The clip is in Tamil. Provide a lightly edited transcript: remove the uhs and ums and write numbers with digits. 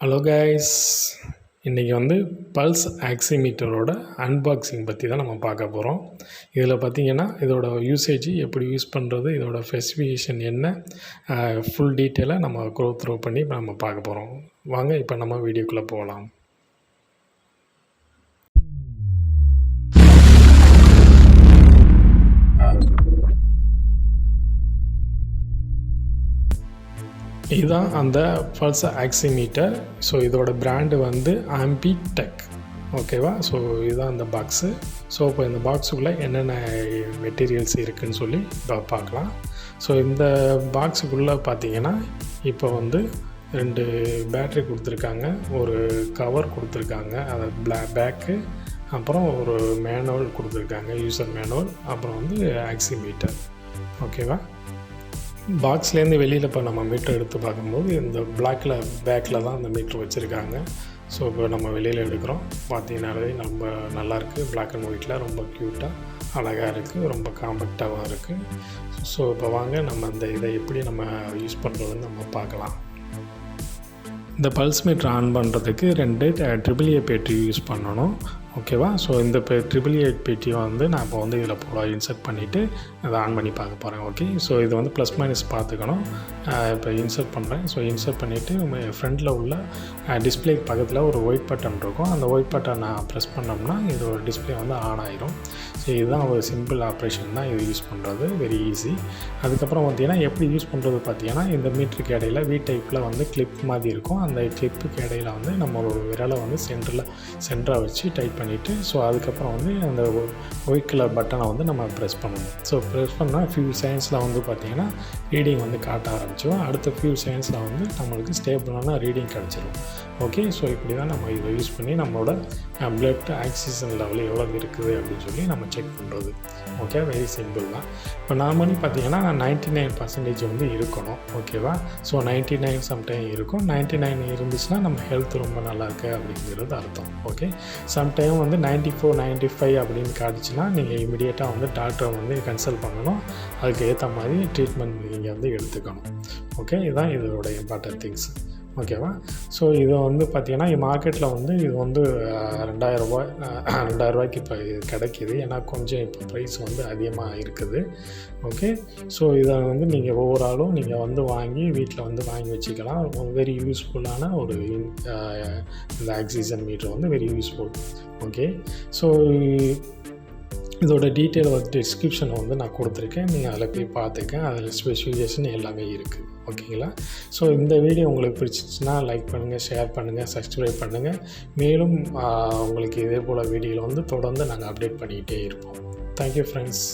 ஹலோ கைஸ், இன்றைக்கி வந்து பல்ஸ் ஆக்சிமீட்டரோட அன்பாக்சிங் பற்றி தான் நம்ம பார்க்க போகிறோம். இதில் பார்த்திங்கன்னா இதோட யூசேஜ் எப்படி யூஸ் பண்ணுறது, இதோட ஸ்பெசிஃபிகேஷன் என்ன, ஃபுல் டீட்டெயிலாக நம்ம த்ரோ பண்ணி நம்ம பார்க்க போகிறோம். வாங்க இப்போ நம்ம வீடியோக்குள்ளே போகலாம். இதுதான் அந்த பல்ஸ் ஆக்சிமீட்டர். ஸோ இதோட பிராண்டு வந்து ஆம்பிடெக். ஓகேவா? ஸோ இதுதான் அந்த பாக்ஸு. ஸோ இப்போ இந்த பாக்ஸுக்குள்ளே என்னென்ன மெட்டீரியல்ஸ் இருக்குதுன்னு சொல்லி இப்போ பார்க்கலாம். ஸோ இந்த பாக்ஸுக்குள்ளே பார்த்தீங்கன்னா இப்போ வந்து 2 பேட்ரி கொடுத்துருக்காங்க, ஒரு கவர் கொடுத்துருக்காங்க, அது பேக்கு, அப்புறம் ஒரு மேனுவல் கொடுத்துருக்காங்க, யூசர் மேனுவல், அப்புறம் வந்து ஆக்சிமீட்டர். ஓகேவா? பாக்ஸ்லேருந்து வெளியில் இப்போ நம்ம மீட்டர் எடுத்து பார்க்கும்போது இந்த பேக்கில் தான் அந்த மீட்ரு வச்சுருக்காங்க. ஸோ இப்போ நம்ம வெளியில் எடுக்கிறோம். பார்த்தீங்கன்னாலே ரொம்ப நல்லாயிருக்கு. பிளாக் அண்ட் ஒயிட்டில் ரொம்ப க்யூட்டாக அழகாக இருக்குது, ரொம்ப காம்பேக்டாகவும் இருக்குது. ஸோ இப்போ வாங்க நம்ம அந்த இதை எப்படி நம்ம யூஸ் பண்ணுறதுன்னு நம்ம பார்க்கலாம். இந்த பல்ஸ் மீட்டர் ஆன் பண்ணுறதுக்கு 2 AAA பேட்டரி யூஸ் பண்ணணும். ஓகேவா? ஸோ இந்த AAA பேட்டியை வந்து நான் இப்போ வந்து இதில் போல இன்சர்ட் பண்ணிவிட்டு அதை ஆன் பண்ணி பார்க்க போகிறேன். ஓகே, ஸோ இது வந்து ப்ளஸ் மைனஸ் பார்த்துக்கணும். இப்போ இன்சர்ட் பண்ணுறேன். ஸோ இன்சர்ட் பண்ணிவிட்டு ஃப்ரண்ட்டில் உள்ள டிஸ்பிளே பக்கத்தில் ஒரு ஒயிட் பட்டன் இருக்கும். அந்த ஒயிட் பட்டன் நான் ப்ரெஸ் பண்ணோம்னா இதோட டிஸ்பிளே வந்து ஆன் ஆகிரும். ஸோ இதுதான் ஒரு சிம்பிள் ஆப்ரேஷன் தான் இது யூஸ் பண்ணுறது, வெரி ஈஸி. அதுக்கப்புறம் பார்த்தீங்கன்னா எப்படி யூஸ் பண்ணுறது பார்த்தீங்கன்னா, இந்த மீட்டருக்கு இடையில் வி டைப்பில் வந்து கிளிப் மாதிரி இருக்கும். அந்த கிளிப்புக்கு இடையில் வந்து நம்ம ஒரு விரலை வந்து சென்டராக வச்சு டைப் பண்ணிவிட்டு, ஸோ அதுக்கப்புறம் வந்து அந்த ஒயிட் கலர் பட்டனை வந்து நம்ம ப்ரெஸ் பண்ணணும். ஸோ ப்ரெஸ் பண்ணால் ஃபியூ செகண்ட்ஸில் வந்து பார்த்திங்கன்னா ரீடிங் வந்து காட்ட ஆரம்பிச்சிடும். அடுத்த ஃபியூ செகண்ட்ஸில் வந்து நம்மளுக்கு ஸ்டேபிளான ரீடிங் கிடச்சிரும். ஓகே, ஸோ இப்படி தான் நம்ம இதை யூஸ் பண்ணி நம்மளோட பிளட் ஆக்சிஜன் லெவல் எவ்வளோ இருக்குது அப்படின்னு சொல்லி நம்ம செக் பண்ணுறது. ஓகே, வெரி சிம்பிள் தான். இப்போ நார்மலி பார்த்திங்கன்னா 99% வந்து இருக்கணும். ஓகேவா? ஸோ 99 சம்டைம் இருக்கும். 99 இருந்துச்சுன்னா நம்ம ஹெல்த் ரொம்ப நல்லா இருக்குது அப்படிங்கிறது அர்த்தம். ஓகே, சம்டைம் வந்து 94 95 அப்படின்னு காட்டுச்சுன்னா நீங்கள் இமீடியட்டாக வந்து டாக்டரை வந்து கன்சல்ட் பண்ணணும். அதுக்கு ஏற்ற மாதிரி ட்ரீட்மெண்ட் நீங்கள் வந்து எடுத்துக்கணும். ஓகே, இதுதான் இதோட இம்பார்ட்டன்ட் திங்ஸ். ஓகேவா? ஸோ இதை வந்து பார்த்திங்கன்னா மார்க்கெட்டில் வந்து இது வந்து $2000 இப்போ இது கிடைக்கிது. ஏன்னா கொஞ்சம் இப்போ ப்ரைஸ் வந்து அதிகமாக இருக்குது. ஓகே, ஸோ இதை வந்து நீங்கள் ஓவராலும் நீங்கள் வந்து வாங்கி வீட்டில் வந்து வாங்கி வச்சுக்கலாம். வெரி யூஸ்ஃபுல்லான ஒரு இந்த ஆக்சிஜன் மீட்டர் வந்து வெரி யூஸ்ஃபுல். ஓகே, ஸோ இதோட டீட்டெயில் வந்து டிஸ்கிரிப்ஷனை வந்து நான் கொடுத்துருக்கேன். நீங்கள் அதில் போய் பார்த்துக்கேன். அதில் ஸ்பெசிஃபிகேஷன் எல்லாமே இருக்குது. ஓகேங்களா? ஸோ இந்த வீடியோ உங்களுக்கு பிடிச்சிச்சின்னா லைக் பண்ணுங்கள், ஷேர் பண்ணுங்கள், சப்ஸ்கிரைப் பண்ணுங்கள். மேலும் உங்களுக்கு இதே போல் வீடியோவில் வந்து தொடர்ந்து நாங்கள் அப்டேட் பண்ணிக்கிட்டே இருப்போம். Thank you friends.